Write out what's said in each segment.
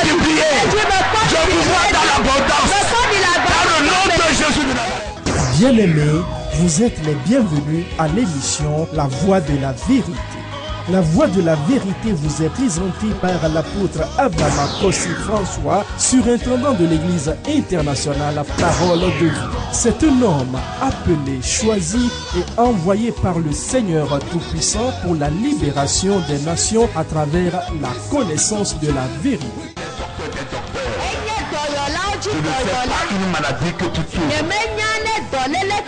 multiplier. Je vous vois dans l'abondance. Dans le nom de Jésus de Nazareth. Bien-aimés, vous êtes les bienvenus à l'émission La Voix de la Vérité. La Voix de la Vérité vous est présentée par l'apôtre Abraham Kossi François, surintendant de l'Église internationale Parole de Vie. C'est un homme appelé, choisi et envoyé par le Seigneur Tout-Puissant pour la libération des nations à travers la connaissance de la vérité. Tu ne fais pas une maladie que tu tues.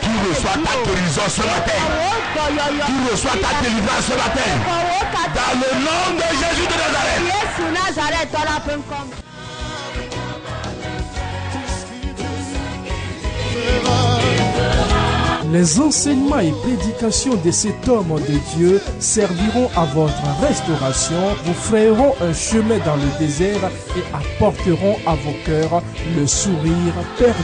Tu reçois ta guérison ce matin. Tu reçois ta délivrance ce matin. Dans le nom de Jésus de Nazareth. Les enseignements et prédications de cet homme de Dieu serviront à votre restauration, vous frayeront un chemin dans le désert et apporteront à vos cœurs le sourire perdu.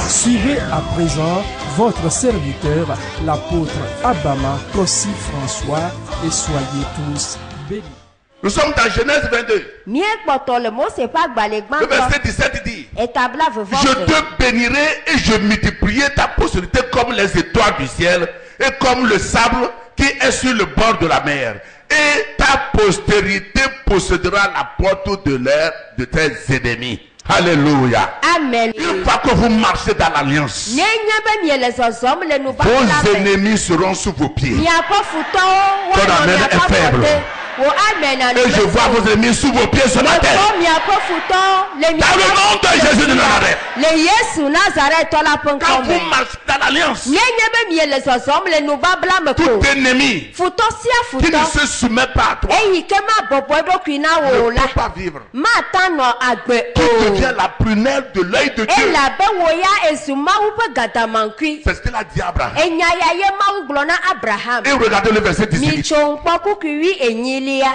Suivez à présent votre serviteur, l'apôtre Abraham Kossi François, et soyez tous bénis. Nous sommes dans Genèse 22. Le verset 17 dit: Je te bénirai et je multiplierai ta postérité comme les étoiles du ciel et comme le sable qui est sur le bord de la mer. Et ta postérité possédera la porte de l'air de tes ennemis. Alléluia. Amen. Une fois que vous marchez dans l'alliance, vos ennemis seront sous vos pieds. Ton amen est faible. Et je vois vos ennemis sous vos pieds ce matin. Dans le nom de Jésus de Nazareth. Quand vous marchez dans l'alliance, tout ennemi qui ne se soumet pas à toi ne peut pas vivre. Qui devient la prunelle de l'œil de Dieu. C'est ce qu'il a dit à Abraham. Et regardez le verset 18.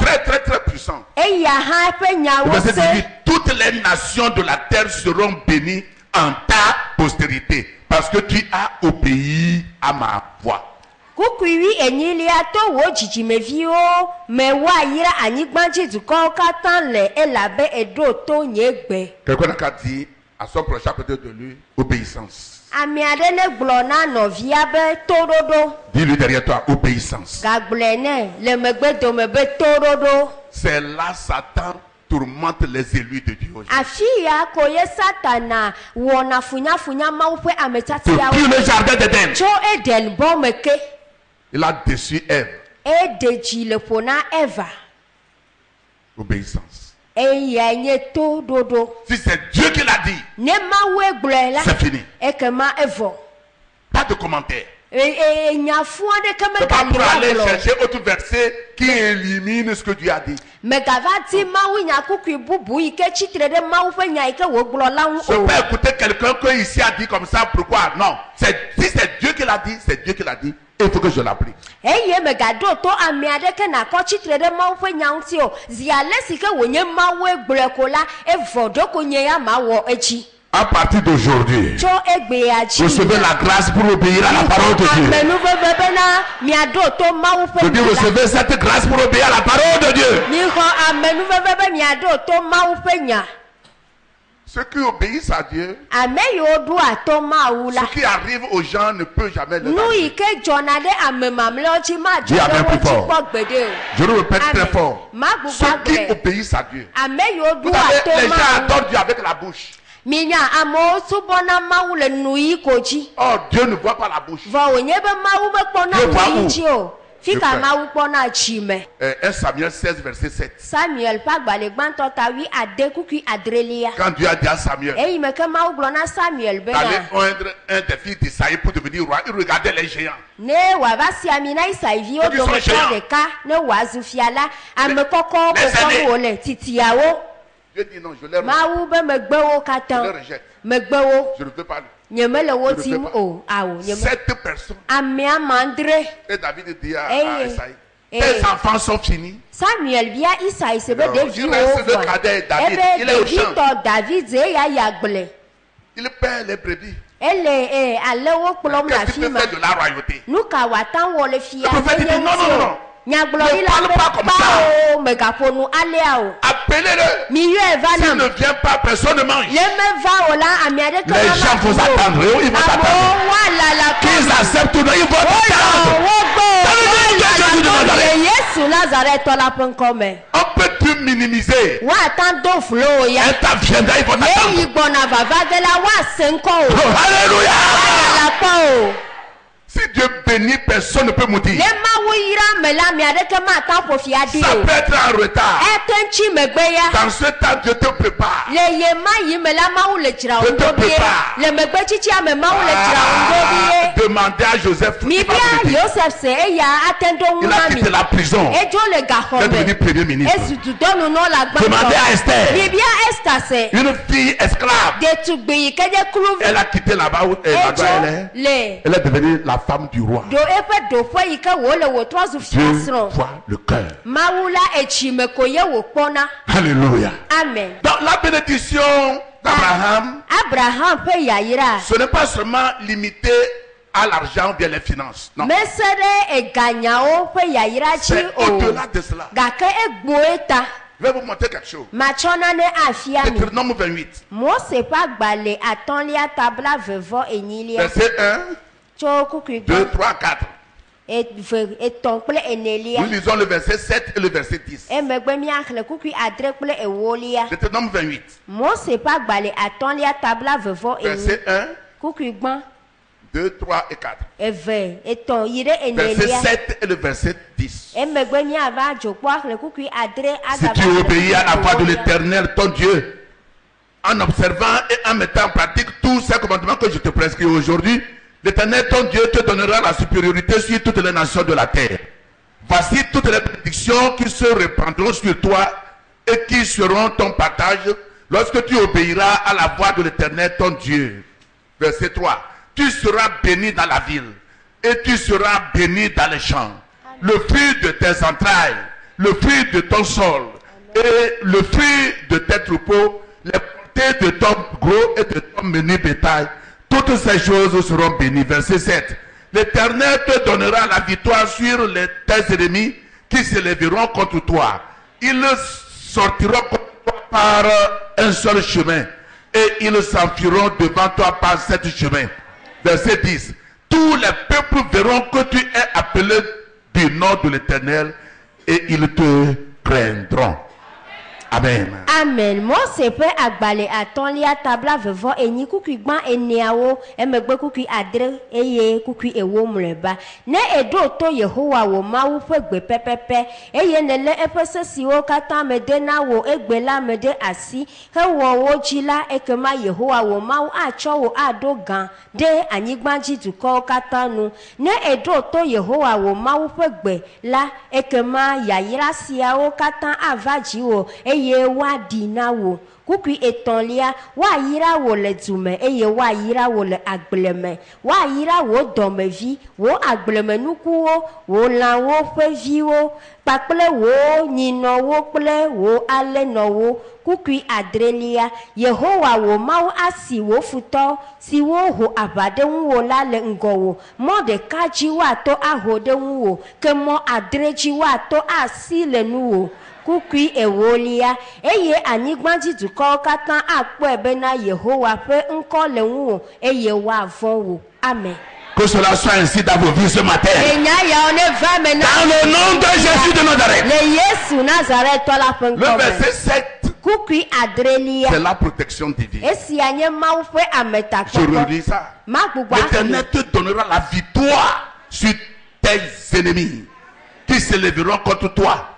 Très puissant. Le verset 18. Toutes les nations de la terre seront bénies en ta postérité, parce que tu as obéi à ma voix. Quelqu'un n'a qu'à dire à son prochain côté de lui: obéissance. Dis-lui derrière toi: obéissance. C'est là Satan tourmente les élus de Dieu. Depuis le jardin d'Éden, il a déçu Ève. Obéissance. Si c'est Dieu qui l'a dit, c'est fini. Pas de commentaire. C'est pas pour aller chercher autre verset qui élimine ce que Dieu a dit. Je peux écouter quelqu'un qui ici a dit comme ça, pourquoi? Non. Si c'est Dieu qui l'a dit, c'est Dieu qui l'a dit. Il faut que je l'applique. À partir d'aujourd'hui, recevez la grâce pour obéir à la parole de Dieu. Je dis, recevez cette grâce pour obéir à la parole de Dieu. Ceux qui obéissent à Dieu, ce qui arrive aux gens ne peut jamais le faire. Dis amen plus fort. Je le répète très fort. Ceux qui obéissent à Dieu. Vous savez, les gens adorent Dieu avec la bouche. Oh, Dieu ne voit pas la bouche. Dieu voit où? 1 Samuel 16 verset 7. Quand Dieu a dit à Samuel d'aller oindre un des fils d'Isaïe pour devenir roi, il regardait les géants. Dieu dit non, je les rejette. Je ne veux pas. Cette personne. Et David dit à Isaïe: tes enfants sont finis. Il reste le cadet David. Il est au champ. Il perd les brebis. Qu'est-ce que tu peux faire de la royauté? Le prophète dit non. Ne parle pas comme ça. Appelez-le. S'il ne vient pas, personne ne mange. Les gens vous attendent. Ils vont t'attendre. Qu'ils acceptent ou non, ils vont t'attendre. On peut plus minimiser. Elle t'aviendra, ils vont t'attendre. Alléluia. Si Dieu bénit, personne ne peut mourir. Ça peut être en retard. Dans ce temps, Dieu te prépare. Dieu te prépare. Demandez à Joseph. Il a quitté la prison. Il est devenu premier ministre. Demandez à Esther. Une fille esclave. Elle a quitté là-bas où elle est. Elle est devenue la femme du roi. Dieu voit le cœur. Alléluia. Amen. Dans la bénédiction d'Abraham, ce n'est pas seulement limité à l'argent ou bien les finances. Non. C'est au-delà de cela. Je vais vous montrer quelque chose. Deutéronome 28. Verset 1. 2, 3, 4. Nous lisons le verset 7 et le verset 10. Deutéronome 28. Verset 1, 2, 3 et 4. Verset 7 et le verset 10. Si tu obéis à la voix de l'Éternel, ton Dieu, en observant et en mettant en pratique tous ces commandements que je te prescris aujourd'hui, l'Éternel, ton Dieu, te donnera la supériorité sur toutes les nations de la terre. Voici toutes les bénédictions qui se répandront sur toi et qui seront ton partage lorsque tu obéiras à la voix de l'Éternel, ton Dieu. Verset 3. Tu seras béni dans la ville et tu seras béni dans les champs. Le fruit de tes entrailles, le fruit de ton sol et le fruit de tes troupeaux, les portées de ton gros et de ton menu bétail, toutes ces choses seront bénies. Verset 7. L'Éternel te donnera la victoire sur tes ennemis qui se lèveront contre toi. Ils sortiront contre toi par un seul chemin et ils s'enfuiront devant toi par 7 chemins. Verset 10. Tous les peuples verront que tu es appelé du nom de l'Éternel et ils te craindront. Amen. Amen. Moi c'est peu agbale atolia tabla vevo eni kuku gban eniawo emegbe kuku adre eye kuku ewo mleba ne edo to Yehowa wo mawu fe gbe pepepe eye ne le epesesiwo kata mede na wo egbela mede asi he wo wo jila ekema Yehowa wo mawu acho wo ado gan de anyigbanji duko kata nu ne edo to Yehowa wo mawu fe gbe la ekema yayira siawo kata avaji wo ye wa dinawo kuku etonlia wa yira wo le dume eye wa yira wo le agbleme wa yira wo domevi wo agbleme nukuwo wo lawo feviwo pakple wo nyinowo ple wo alenowo kuku adrelia Yehowa wo mau asi wo futo si wo ho abade wo la le ngowo mo de kaji wa to ahode wo ke mo adreji wa to asi le nuwo kukui ewolia eye anyigbanji duko katan akpo ebe na Yehowa pe nko le nwo eye wa avon. Amen. Que cela soit ainsi dans vos vies ce matin. Dans le nom de Jésus de Nazareth. Le verset 7. C'est la protection divine. Je relis ça. L'Éternel te donnera la victoire sur tes ennemis qui se lèveront contre toi.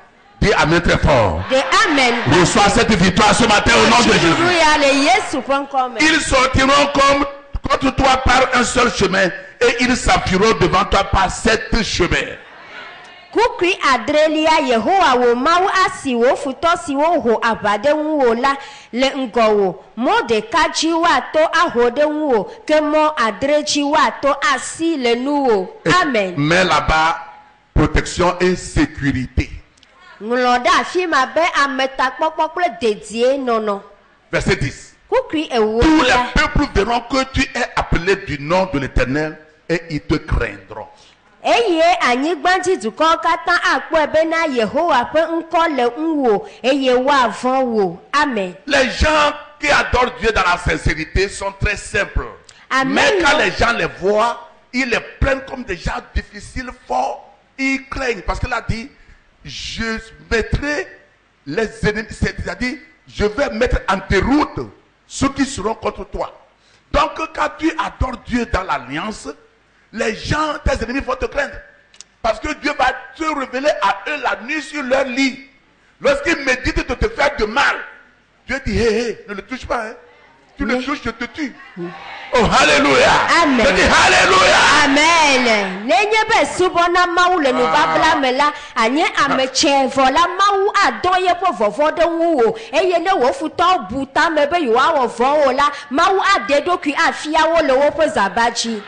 Dis Amen très fort. Amen. Reçois cette victoire ce matin au nom de Jésus. Ils sortiront contre toi par un seul chemin et ils s'enfuiront devant toi par 7 chemins. Kukui adrelia Yehowa wo mau asi wo futo si wo ho abade wo la le ngowo mo de kaji wa to ahode wo ke mo adreji wa to asi le nuwo. Amen. Mais là-bas protection et sécurité. Verset 10. Tous les peuples verront que tu es appelé du nom de l'Éternel et ils te craindront. Eye anyigbanti dukɔ kata akpɔ bena Yehowa ƒe ŋkɔ le ŋwo eye woavɔ̃ wo. Amen. Les gens qui adorent Dieu dans la sincérité sont très simples. Amen. Mais quand les gens les voient, ils les prennent comme des gens difficiles, forts. Ils craignent parce qu'il a dit, je mettrai les ennemis, c'est-à-dire, je vais mettre en déroute ceux qui seront contre toi. Donc quand tu adores Dieu dans l'alliance, les gens, tes ennemis vont te craindre. Parce que Dieu va te révéler à eux la nuit sur leur lit. Lorsqu'ils méditent de te faire de mal, Dieu dit, hé, hé, ne le touche pas. Hein. Tu le touches, je te tue. Oh, alléluia. Amen. Je dis alléluia. Amen. Nenye be subona mawu le nu babla me la anye ameche vola mawu adoye po vovo de wo eye ne wo futo buta me be yo awo vo la mawu ade doku afia wo le wo po zabaji.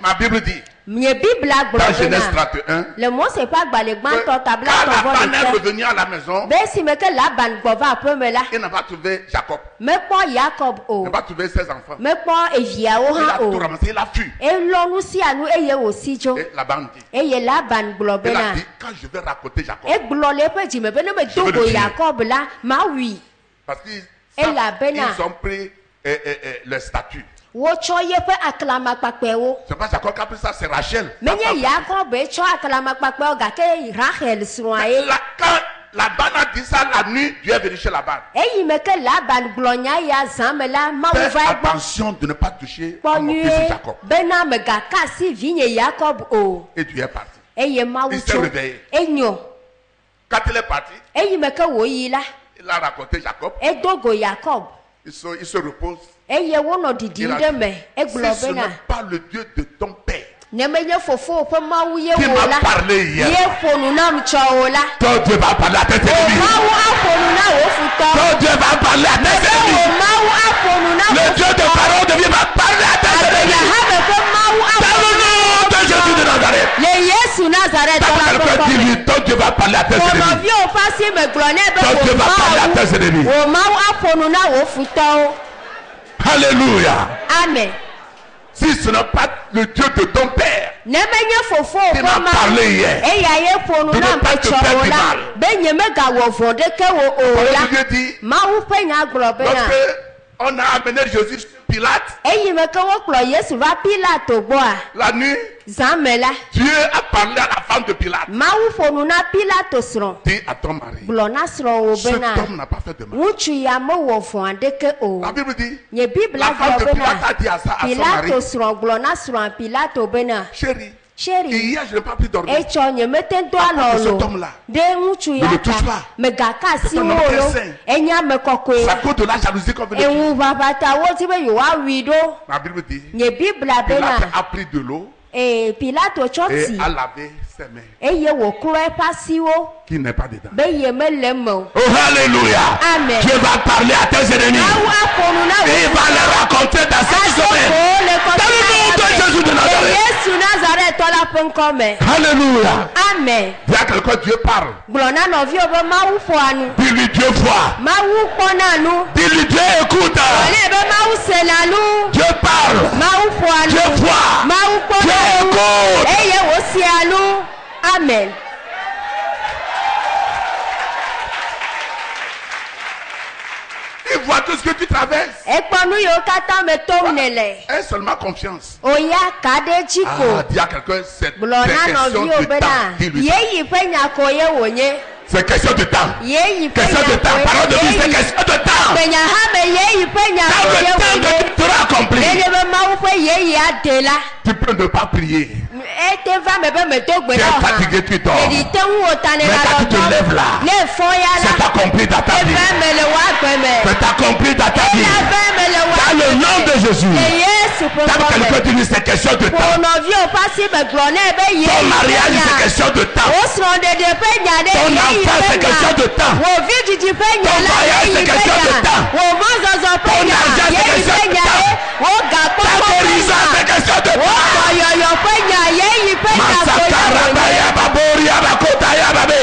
Ma Bible dit Mie Bible dans Genèse 31, le mot c'est pas gbalegban to tabla quand to vo Laban est de revenu à la maison, be si me ke Laban gbova pe me la il n'a pas trouvé Jacob. me po Jacob Il o n'a pas trouvé ses enfants. me po eviawo Il a ha tout o ramassé, il a fui. e lo nu si anu eye wo si jo Et Laban dit, eye Laban il a globena dit, quand je vais raconter Jacob, e gblɔ le eƒe dzime be ne me do go Yakob la ma wui parce qu'ils Elabena. ils ont pris le statut. wotsɔ yeƒe aklamakpakpɛwo C'est pas Jacob qui a pris ça, c'est Rachel. menye Yakob tsɔ aklamakpakpɛwo gake Rachel srɔ̃a ye Quand Laban a dit ça la nuit, Dieu est venu chez Laban. eyi me ke Laban gblɔ nya ya zã me la Mawu Fais va egbɔ attention de ne pas toucher à kpɔ mon fils nyuie Jacob. bena megaka asi vinye Yakob o Et Dieu est parti. eye Mawu Il s'est tso réveillé. enyo Quand il est parti, eyi me ke wo yi la il a raconté Jacob. edo go Yakob Il se repose. eye wonɔ Il didim a ɖe dit, me egblɔ si ce bena n'est pas le Dieu de ton père ne menye fofo ƒe Mawu ye qui wo m'a la parlé hier, ye ƒo nu nam tsɔ wo la. ton Dieu va parler à tes ennemis. Mawu aƒonu na wo futɔ. Ton Dieu va parler à tes Ebe ennemis. wo Mawu aƒonu na wo Le Dieu de futɔ. parole de vie va parler à tes ennemis. Agbeyahame ƒe Mawu Dans le aƒonu na nom wo de Jésus de futɔ. Nazareth. Le Yesu Nazareth Quand la quelqu'un ƒe dit kɔme. lui, ton Dieu va parler à tes ennemis. Wɔnɔviwo ƒe asi me gblɔ nɛ be Ton Dieu va parler à tes ennemis. wo Mawu aƒonu na wo futɔwo. Alléluia. Amen. Si ce n'est pas le Dieu de ton père Ne menye fofo qui ƒe m'a parlé Mawu. hier, Eya ye ƒonu de na ne pas te metsɔ faire wo du la mal. be nye megawɔ vɔ ɖeke wo o la la. Dieu dit, Mawu ƒe nya gblɔ bena. lorsque on a amené Jésus sur Pilate, Eyi me ke wokplɔ Yesu va Pilato gbɔa. la nuit, Zã me la. Dieu a parlé à la femme de Pilate. Mawu ƒonu na Pilato srɔ̃. Dis à ton mari, Gblɔ na srɔ̃wò cet bena homme n'a pas fait de mal. ŋutsu ya mewɔ vɔ̃ aɖeke o. La Bible dit, Nye Biblia la femme de gblɔ Pilate a bena dit à son mari, Pilato srɔ̃ gblɔ na srɔ̃a Pilato bena chérie, chéri hier je n'ai pas pu dormir. etsɔ nye mete do alɔ Cet lo homme-là, ɖe ŋutsu ne ya le touche ta pas. megaka asi C'est un wo homme lo très saint. enye ame kɔkɔe. C'est à cause de la jalousie qu'on veut le tuer. Eŋu ʋaʋãtawo di be yewoawui ɖo. La Bible dit, Nye Biblia bena Pilate a pris de l'eau Pilato tsɔ et tsi a lavé ses mains, eye wòklɔ eƒe asiwo qui n'est pas dedans. be ye mele eme o. Oh, alléluia. Amen. Dieu va parler à tes ennemis. Mawu aƒonu na Et il va leur raconter dans cette semaine. Dans le nom de Jésus de le Nazareth. Yesu Nazareth la ƒe ŋkɔ me. Alléluia. Amen. Dis à quelqu'un, Dieu parle. Gblɔ na nɔviwo be Mawu ƒoa nu. Dis-lui, Dieu voit. Mawu kpɔna nu. Dis-lui, Dieu écoute. Wòle be Mawu sena nu. Dieu parle. Mawu ƒoa Dieu nu. voit. Mawu Dieu kpɔna nu. écoute. Eye wòsia nu. Amen. Il voit tout ce que tu traverses. Ekpɔ nu yiwo katã me tom ne le. Aie seulement confiance. Oya ka ɖe dzi ko. Ah, dis à quelqu'un, c'est Gblɔ na question nɔviwo de temps. bena Dis-lui ça. yeyi ƒe nya ko ye wònye. C'est question de temps. Yeyi ƒe Question de temps. Parole de vie, c'est nya question de temps. Gbenya hã me yeyi ƒe nya Quand ko le ye temps wònye. de sera accompli, Nenye be Mawu ƒe yeyi ade la. tu peux ne pas prier. Ete va me be me do gbe Tu na es o hã. fatigué, tu dors. Ɖeɖi te ŋu wò ta ne Mais la quand tu te lèves là, Ne fɔ ya c'est la. accompli dans ta vie. Eve me le wo agbe me. C'est accompli dans ta vie. Eve me le wo Dans le agbe nom me. de Jésus. Le Yesu ƒe Quand ŋkɔ quelqu'un me. dit c'est question de Ƒo temps. nɔviwo ƒe asi me gblɔ nɛ be yeyi Ton mariage, ƒe c'est nya. question de temps. Wo srɔ̃ɖeɖe ƒe nya ɖe Ton yeyi enfant, ƒe c'est question de nya. temps. Wo vidzidzi ƒe nya Ton la mariage, yeyi c'est ƒe question de nya. temps. Wo mɔzɔzɔ ƒe Ton nya argent, c'est yeyi question ƒe de nya temps. ɖe. Wo Ta gakpɔkpɔ ƒe guérison, c'est nya. question de Wo temps. dɔyɔyɔ ƒe nya yeyi ƒe nya ko ye Masakaraba wònye. yababori yabakota yababe.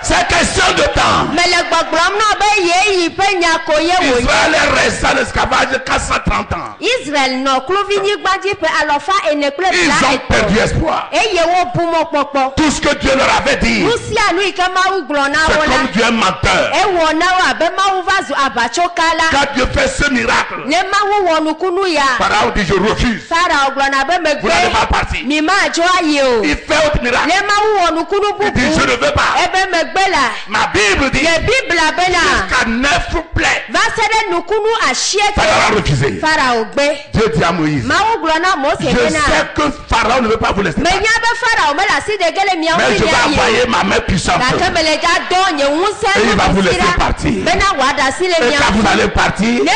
C'est question de temps. Mele gbɔgblɔm na be yeyi ƒe nya ko ye Israël est resté en esclavage 430 ans. Israël no kluvini gbadzi pe alofa ene kple Ils ont perdu espoir. eye wo bu mo kpɔkpɔ. Tout ce que Dieu leur avait dit, nusia nu ike mawu gblɔ na c'est wo comme la Dieu est menteur. ewɔ na wo abe mawu va zu abatsokala. Quand Dieu fait ce miracle, ne mawu wɔ nukunu ya. Pharaon dit je refuse. Farao gblɔ na be Vous n'allez megbe pas partir. mi ma dzo ayi o. Il fait autre miracle. ne mawu wɔ nukunu Il dit je bubu ne veux pas. ebe megbe la. Ma Bible dit le bibla bena jusqu'à 9 plaies. va se ɖe nukunu asiete. Pharaon a refusé. Farao gbe. Dieu dit à Moïse, mawu gblɔ na Mose je bena. sais que Pharaon ne veut pas vous laisser partir. menya be Farao mele asi de ge le miawo Mais je fi vais ne ayi envoyer o. ma main puissante. gake mele dza dɔ nye ŋusẽ Et il va vous laisser nuɖusira partir. bena wòaɖe asi le Et quand vous miawo allez partir, ne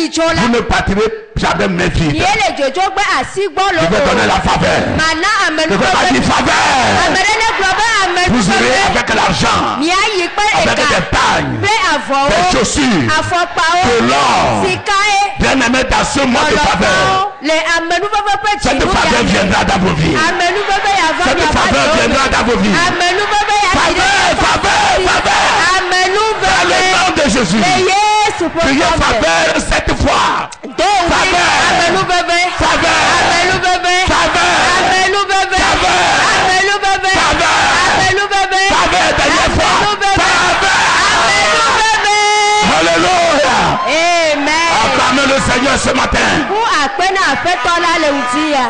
mi tso la vous ne partirez jamais main vide. mie le dzodzo gbe asi gbɔ Je vais donner la faveur. mana Je ne vais pas dire ame faveur. ɖe ne gblɔ be Vous irez amenuveve avec l'argent, miayi kple avec des eka pagnes, kple des avɔwo chaussures, afɔkpawo de l'or. sikae Bien aimé, dans ce mois de faveur, lɔlɔƒawo le amenuveve ƒe cette dzinu faveur ya me viendra dans vos vies. amenuveve ya va Cette faveur viendra dans vos vies. amenuveve ya fi ɖe Faveur, faveur. Dans amenuveve le nom de Jésus. le Yesu ƒe Priez kɔme. faveur cette fois. Do wi Faveur. amenuveve Faveur. amenuveve Faveur. amenuveve Faveur. amenuveve Faveur. amenuveve Faveur, dernière fois. Faveur. amenuveve. Alléluia. Amen. Acclamez le Seigneur ce matin. Ku akpena aƒetɔ la le ŋdi ya.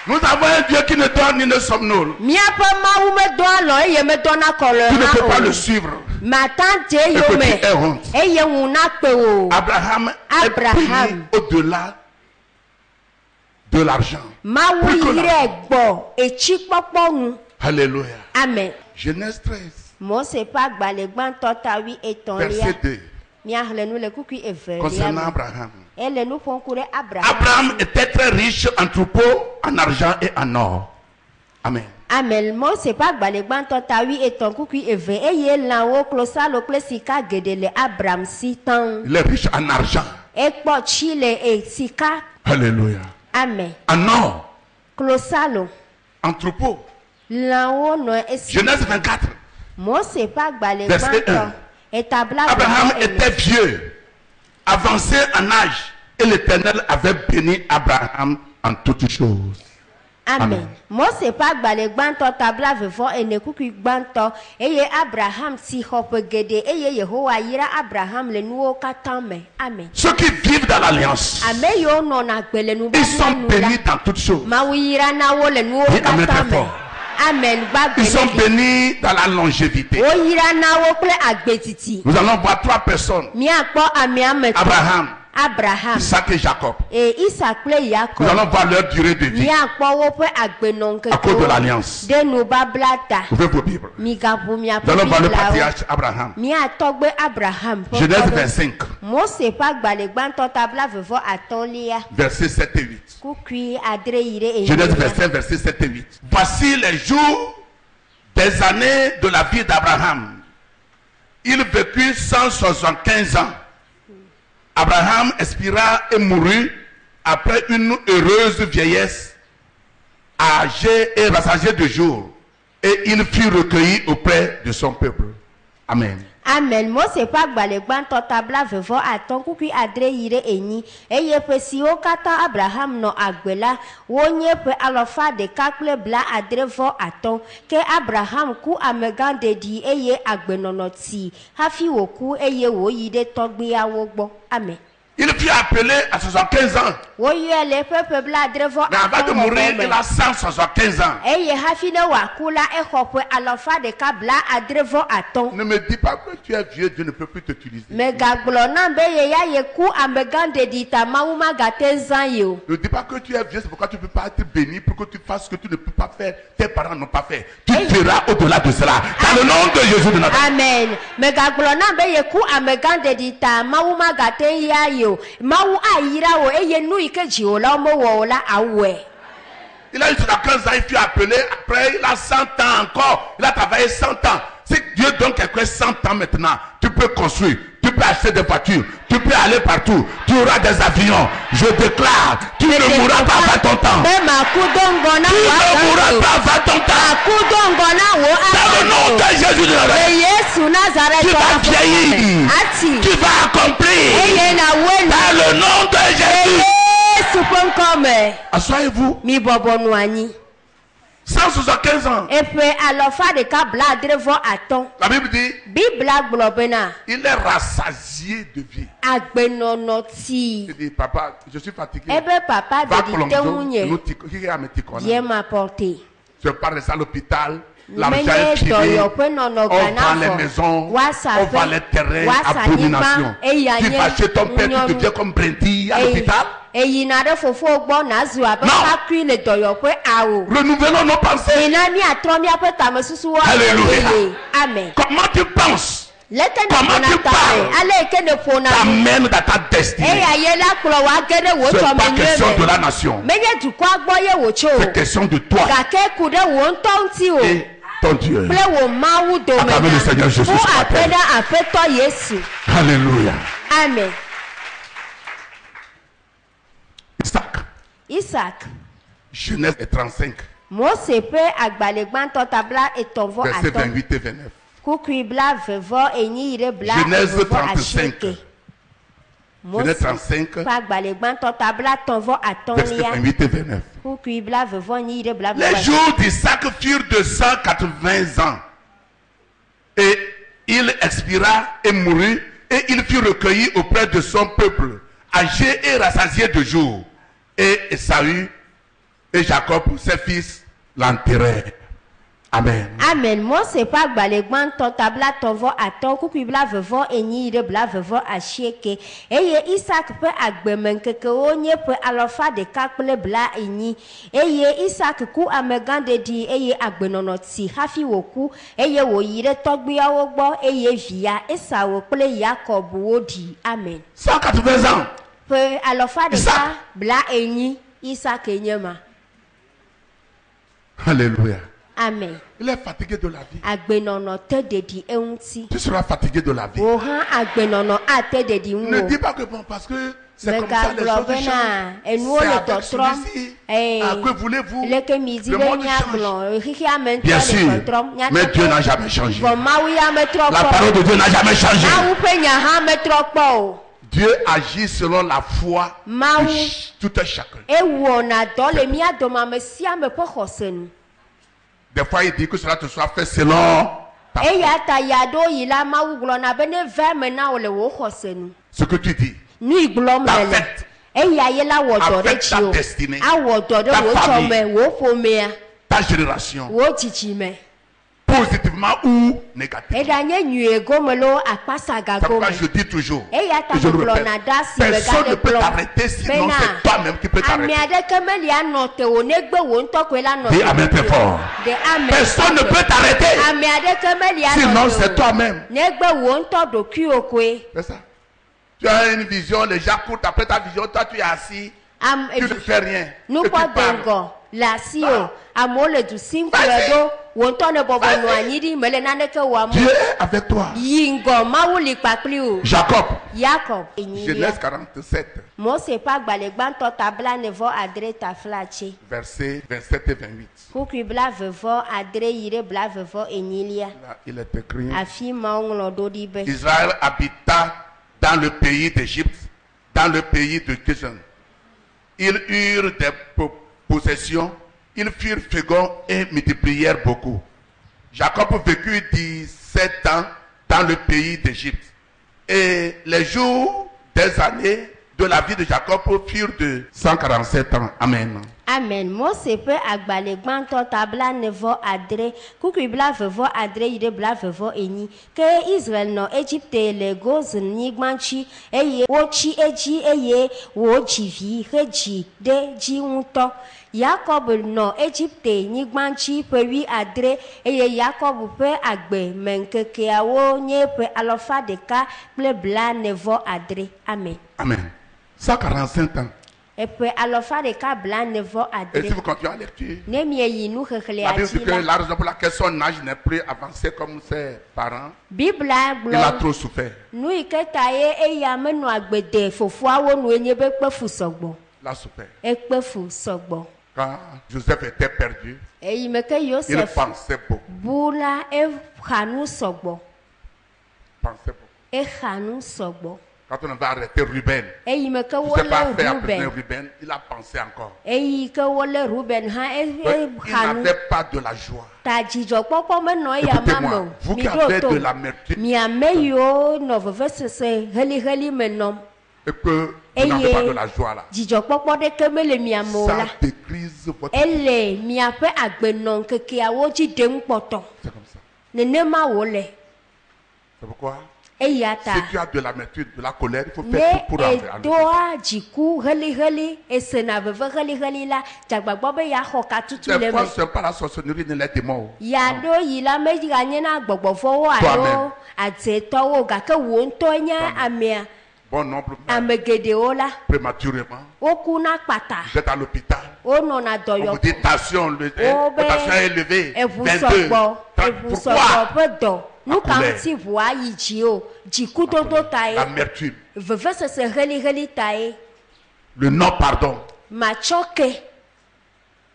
Nous avons un Dieu qui ne donne ni ne somnole. Míaƒe Mawu medɔ alɔ eye medɔna kɔlɔ Tu ne peux pas hã le o. suivre. Mata dze Et que tu yome aies honte. eye ŋu nakpe o. Abraham est pris au-delà de l'argent. Mawu Plus que yi ɖe gbɔ etsikpɔkpɔ ŋu. Alléluia. Amen. Genèse 13, Mose ƒe agbalẽ gbãtɔ ta wi etɔ̃lia. verset 2. Míaxlẽ nu le kukui evelia Concernant me. Abraham. Ele nu ƒom ku ɖe Abraham. Abraham était très riche en troupeaux, en argent et en or. Amen. Amen. Mose ƒe agbalẽ gbãtɔ ta wi etɔ̃ kukui eve eye lãwo klosalo kple sika geɖe le Abraham si taŋ. Il est riche en argent. Ekpɔ tsi le sika. Alléluia. Amen. En or, Klosalo. en troupeaux. Lãwo nɔ esi. Genèse 24. Mose ƒe agbalẽ Verset gbãtɔ 1. etabla Abraham ene. était vieux, avancé en âge, et l'Éternel avait béni Abraham en toutes choses. Amen. Amen. Mose ƒe agbalẽ gbãtɔ tabla vevɔ ene kukui gbãtɔ eye Abraham si xɔ ƒe geɖe eye Yehowa yra Abraham le nuwo katã me. Amen. Ceux qui vivent dans l'alliance, Ame yiwo nɔna gbe le ils sont nubabla nu bénis la. dans toutes choses. Mawu yra na wo le nuwo Dis amen katã très me. fort. Amen. Ils sont Gbagbe. bénis dans la longévité. Wo yra na wo kple agbetiti. Nous allons voir 3 personnes. Míakpɔ amea me tɔ̃. Abraham, Abraham. Isaac et Jacob. Et Isaac kple Nous Yakob. allons voir leur durée de vie Míakpɔ woƒe agbenɔŋkekewo. à cause de l'alliance. Ɖe nubabla ta. Ouvrez vos Bibles. Migaʋu miaƒe Nous allons voir le Bibliawo. patriarche Abraham. Míatɔgbe Abraham ƒe Genèse kɔɖe. 25, Mose ƒe agbalẽ gbãtɔ tabla vevɔ atɔ̃lia versets 7 et 8. kukui adre yi ɖe Genèse enyilia. 25, versets 7 et 8. Voici les jours des années de la vie d'Abraham. Il vécut 175 ans. Abraham expira et mourut après une heureuse vieillesse, âgé et rassasié de jours. Et il fut recueilli auprès de son peuple. Amen. Amen. Mose ƒe agbalẽ gbãtɔ tabla vevɔ atɔ̃ kukui adre yi ɖe enyi eye ƒe siwo katã Abraham nɔ agbe la wonye ƒe 1blaadre-vɔ-atɔ̃ ke Abraham ku amegãɖeɖi eye agbenɔnɔ tsi hafi wòku eye wòyi ɖe tɔgbeawo gbɔ. Amen. Il fut appelé à 75 ans. Woyɔe le eƒe ƒe Mais avant de blaadre-vɔ-atɔ̃ mourir, me. il a 175 ans. Eye hafi ne wòaku la exɔ ƒe 1blaadre-vɔ-atɔ̃. Ne me dis pas que tu es vieux, Dieu ne peut plus t'utiliser. Megagblɔ nam be yeya yeku amegãɖeɖi ta Mawu magate zã ye o. Ne dis pas que tu es vieux, c'est pourquoi tu ne peux pas être béni pour que tu fasses ce que tu ne peux pas faire. Tes parents n'ont pas fait. Tu feras au-delà de cela. Dans le nom de Jésus de Nazareth. Amen. Megagblɔ nam be yeku amegãɖeɖi ta Mawu magate ya ye o. Mawu ayira wo eye nu yi ke dzi wo la mewɔ o la awɔe. Il a eu 15 ans, il fut appelé. Après, il a 100 ans encore. Il a travaillé 100 ans. Si Dieu donne quelqu'un 100 ans maintenant, tu peux construire, tu peux acheter des voitures, tu peux aller partout, tu auras des avions. Je déclare, tu ne mourras pas avant ton temps. Be makudongo na Tu wo ne mourras agbe o. pas avant ton temps. Makudongo na wo Dans le nom agbe o. de Jésus de Nazareth. Le Yesu Nazareth Tu vas vieillir. ati. Tu vas accompli dans le nom de Jésus. Assoyez-vous. 175 ans. La Bible dit il est rassasié de vie. Il dit papa, je suis fatigué. Va je pars de ça à l'hôpital. L'argent est fini. On vend les maisons, on vend les terrains, abomination. Tu vas chez ton père, tu deviens comme Brenty à l'hôpital. Non. Renouvelons nos pensées. Alléluia. Amen. Comment tu penses? Comment tu parles t'amène dans ta destinée. C'est pas question de la nation. C'est question de toi et ton Dieu. À travers le Seigneur Jésus ce matin. Alléluia. Amen. Isaac. Genèse 35. Verset 28 et 29. Genèse 35. Genèse 35. Verset 28 et 29. Les jours d'Isaac furent de 180 ans. Et il expira et mourut. Et il fut recueilli auprès de son peuple, âgé et rassasié de jours. Et Esaü et Jacob, ses fils, l'enterrèrent. Amen. Amen. Moi c'est pas balégman ton tabla ton vo aton kukibla vevo eni de bla vevo achieke. Eye Isaac pe agbemen keke onye pe alofa de kakple bla eni. Eye Isaac ku amegande di eye agbenonoti hafi woku eye wo yire togbiya wo gbo eye via Esau ple Jacob wodi. Amen. 180 ans. Pe alofa de ka bla eni Isaac enyema. Alléluia. Amen. Il est fatigué de la vie. Tu seras fatigué de la vie. Ne dis pas que bon, parce que c'est comme ça les choses changent. C'est avec celui-ci. Que voulez-vous? Le monde change. Bien sûr. Mais Dieu n'a jamais changé. La parole de Dieu n'a jamais changé. Dieu agit selon la foi de tout un chacun. Des fois, il dit que cela te soit fait selon ta foi. Ce que tu dis, ta fête, avec ta destinée, ta famille, ta génération, positivement ou négativement. C'est pourquoi je dis toujours, et je le répète, personne ne peut t'arrêter, sinon c'est toi-même qui peux t'arrêter. Dis amen très fort. Personne ne peut t'arrêter, sinon c'est toi-même. C'est ça. Tu as une vision, les gens courent après ta vision, toi tu es assis, tu ne fais rien. Et tu parles. Dieu est avec toi. Jacob. Genèse 47. Versets 27 et 28. Il est écrit: Israël habita dans le pays d'Égypte, dans le pays de Goshen. Ils eurent des possessions, ils furent féconds et multiplièrent beaucoup. Jacob vécut 17 ans dans le pays d'Égypte. Et les jours des années de la vie de Jacob furent de 147 ans. Amen. Amen. Moi c'est peu agbalegban to tabla nevo adre kukibla vevo adre ide bla vevo eni ke Israel no Egypte le goz ni gbanchi eye wochi eji eye wochi vi heji de ji unto Jacob no Egypte ni gbanchi pe wi adre eye Jacob pe agbe menkeke awo nye pe alofa de ka ple bla nevo adre. Amen. Amen. 145 ans. Et si vous continuez à lecture, la Bible dit que la raison pour laquelle son âge n'est plus avancé comme ses parents, il a trop souffert. Il a souffert. Quand Joseph était perdu, il pensait beaucoup. Quand on va arrêter Ruben, eyi me ke je ne sais pas wole faire après Ruben Ruben, il a pensé encore. eyi ke wole Ruben ha Il hanu n'avait pas de la joie. ta dzidzɔkpɔkpɔ menɔ eya ma me Écoutez-moi, o vous mi qui ɖo avez to de l'amertume mi ame yiwo nɔ vevesese heliheli me nɔm et que vous n'avez pas de la joie là, dzidzɔkpɔkpɔ ɖeke mele mia me o ça la dégrise votre vie. ele miaƒe agbenɔŋkekeawo dzi ɖem kpɔtɔ C'est comme ça. nenema wole C'est pourquoi, eya ta si tu as de l'amertume, de la colère, il faut faire ne tout pour enlever. edoa dziku heliheli esena veve heliheli la dzagbagba be yaxɔ katutu Des le fois, me ce n'est pas la sorcellerie ni les démons. yaɖo yi la meganye na gbɔgbɔvɔwo alo Toi-même. adzetɔwo gake wò ŋutɔ nye amea Bon nombre, ame geɖewo la prématurément, woku na kpata vous êtes à l'hôpital. wonɔna On vous dɔyɔƒe dit tension, tension élevée, eʋu 22. sɔgbɔ eʋu sɔgbɔ Pourquoi? ƒe dɔ nu ka colère. ŋuti ʋua yi dzi o dzikudodo tae L'amertume, vevesese heliheli tae le non-pardon. matsɔ ke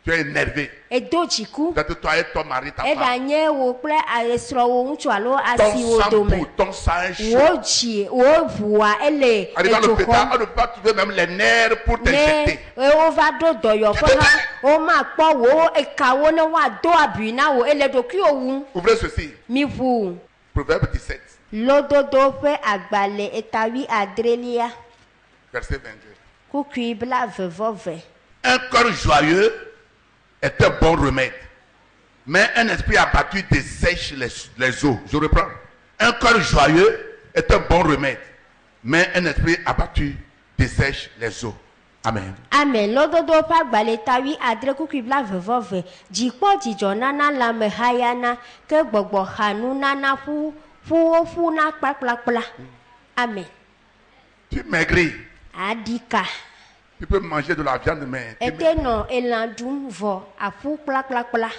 Tu es énervé. edo dziku Peut-être toi et ton mari, ta femme. eɖanye wo kple esrɔ̃wo ŋutsu alo Ton asiwo sang dome bout, ton sang est chaud. wo dzi wo ʋua ele Arrivé à edzo l'hôpital, xɔm on ne peut pas trouver même les nerfs pour ne t'injecter. wova ɖo dɔyɔƒe hã womakpɔ wo ekawo ne woado abui na wo ele ɖokuiwo wum Ouvrez ceci. miʋu Proverbe 17, lododo ƒe agbalẽ etawi adrelia verset 22. kukui blavevɔve Un cœur joyeux est un bon remède, mais un esprit abattu dessèche les eaux. Je reprends. Un cœur joyeux est un bon remède, mais un esprit abattu dessèche les eaux. Amen. amen lododo ƒe agbalẽ etawi adre kukui blavevɔve dzikpɔ dzidzɔ nana lãme hayana ke gbɔgbɔ xanu nana ƒuwo ƒuna kplakplakpla amen Tu maigris, adika tu peux manger de la viande, mais ete nɔ elã ɖum vɔ aƒu kplakplakpla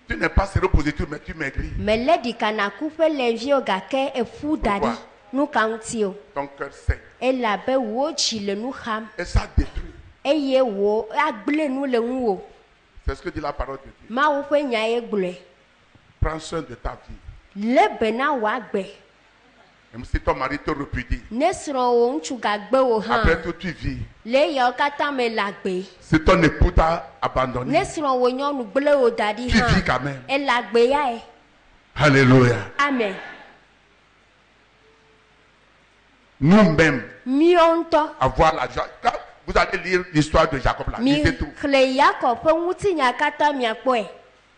tu n'es pas séropositif, mais tu maigris. mele ɖika naku ƒe leviwo gake eƒu da ɖi Pourquoi? nu ka ŋuti o Ton cœur saigne elabe wo dzi le nu xam et ça détruit. eye wo agblẽ nu le ŋuwò C'est ce que dit la parole de Dieu. mawu ƒe nya ye gblɔe Prends soin de ta vie. le be na wòagbe Même si ton mari te repudie, ne srɔ̃wò ŋutsu gagbe wò hã après tout tu vis. le yawo katã me le agbe Si ton époux t'a ne abandonné, srɔ̃wò nyɔnu gblẽ wò da ɖi tu vis hã quand même. ele agbe yae Alléluia. amen Nous-mêmes, miɔ ŋutɔ avoir la joie. Quand vous allez lire l'histoire de Jacob là, mi lisez tout. xlẽ Yakob ƒe ŋutinya katã miakpɔe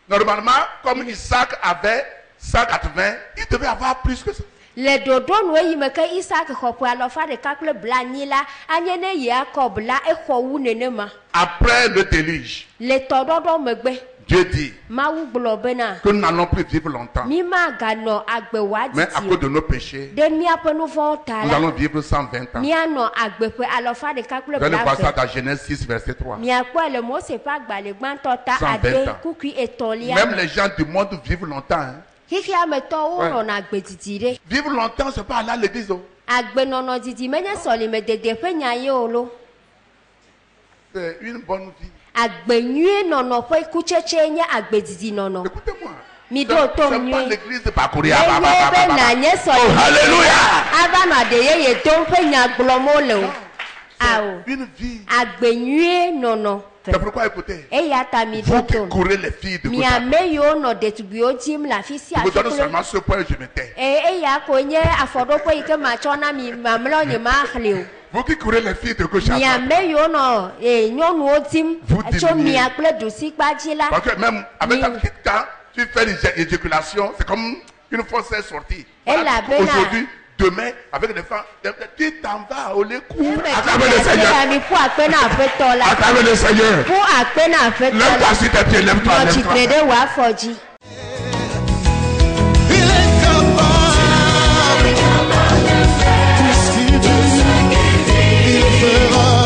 Normalement, comme Isaac avait 180, il devait avoir plus que ça. le ɖoɖo nu eyi me ke Isak xɔ ƒe 180 la anye ne Yakob la exɔ wu nenema Après le déluge, le tɔɖɔɖɔ megbe Dieu dit Mawu gblɔ bena que nous n'allons plus vivre longtemps. mi maganɔ agbe Mais à wòadidi cause de nos péchés, ɖe miaƒe nu vɔ̃wo ta nous la allons vivre 120 ans. mianɔ agbe ƒe 100 Vous allez voir ça blave dans Genèse 6, verset 3. miakpɔe le Mose ƒe agbalẽ gbãtɔ ta 120 ade ans. kukui etɔ̃lia Même les gens du monde vivent longtemps. Hein. xixia me tɔwo Ouais. nɔna agbe didi ɖe Vivre longtemps, c'est pas aller à l'église. Oh. agbenɔnɔ didi menye sɔlime dede ƒe nya ye o lo C'est une bonne vie. agbe nyuie nɔnɔ ƒe kutsetse nye agbe didi nɔnɔ Écoutez-moi. mi C'est ɖo tom pas nyuie l'église de parcourir. eye be nanye Oh, sɔlime alléluia. ava nɔ ade yeye dom ƒe nya gblɔm wole o awo Une vie. agbe nyuie nɔnɔ C'est pourquoi écoutez. eya ta mi Vous ɖo qui tom courez les filles de mi vos amis. ame yiwo nɔ ɖetugbiwo dim le afi sia Je vous afi donne kple seulement ce point, je me tais. eya ko nye afɔɖoƒe yi ke matsɔ na mi mamlɛwo nye maxlẽ o Vous qui courez les filles de gauche à mi droite. ame yiwo nɔ nyɔnuwo dim Vous tso diminuez. mia kple ɖusikpa dzi la Parce que même avec Oui. quand tu fais l'éjaculation, c'est comme une fausse sortie. Elle a bien là. Aujourd'hui, demain, avec les femmes, tu t'en vas au lait court. eme Acclame le Seigneur. mi ƒu akpe na aƒetɔ la Acclame le Seigneur. ƒu akpe na aƒetɔ Lève-toi la sur tes pieds, lève-toi, nɔ tsitre lève-toi. ɖe wò afɔ dzi. Il est capable. Tout ce qu'il dit, il fera.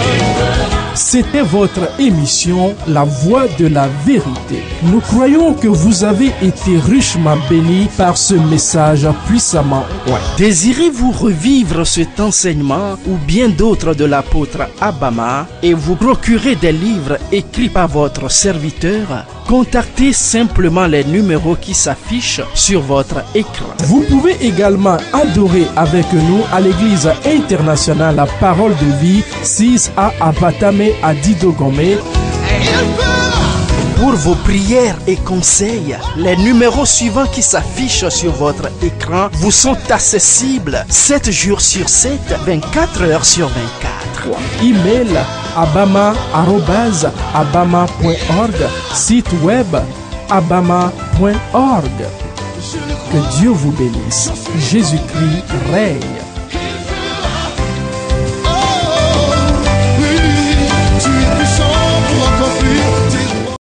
C'était votre émission La Voix de la Vérité. Nous croyons que vous avez été richement bénis par ce message puissamment oint. Désirez-vous revivre cet enseignement ou bien d'autres de l'apôtre Abama et vous procurer des livres écrits par votre serviteur? Contactez simplement les numéros qui s'affichent sur votre écran. Vous pouvez également adorer avec nous à l'église internationale La Parole de Vie, 6A à Batame à Didogome. Pour vos prières et conseils, les numéros suivants qui s'affichent sur votre écran vous sont accessibles 7 jours sur 7, 24 heures sur 24. Email abama@abama.org, site web abama.org. Que Dieu vous bénisse. Jésus-Christ règne.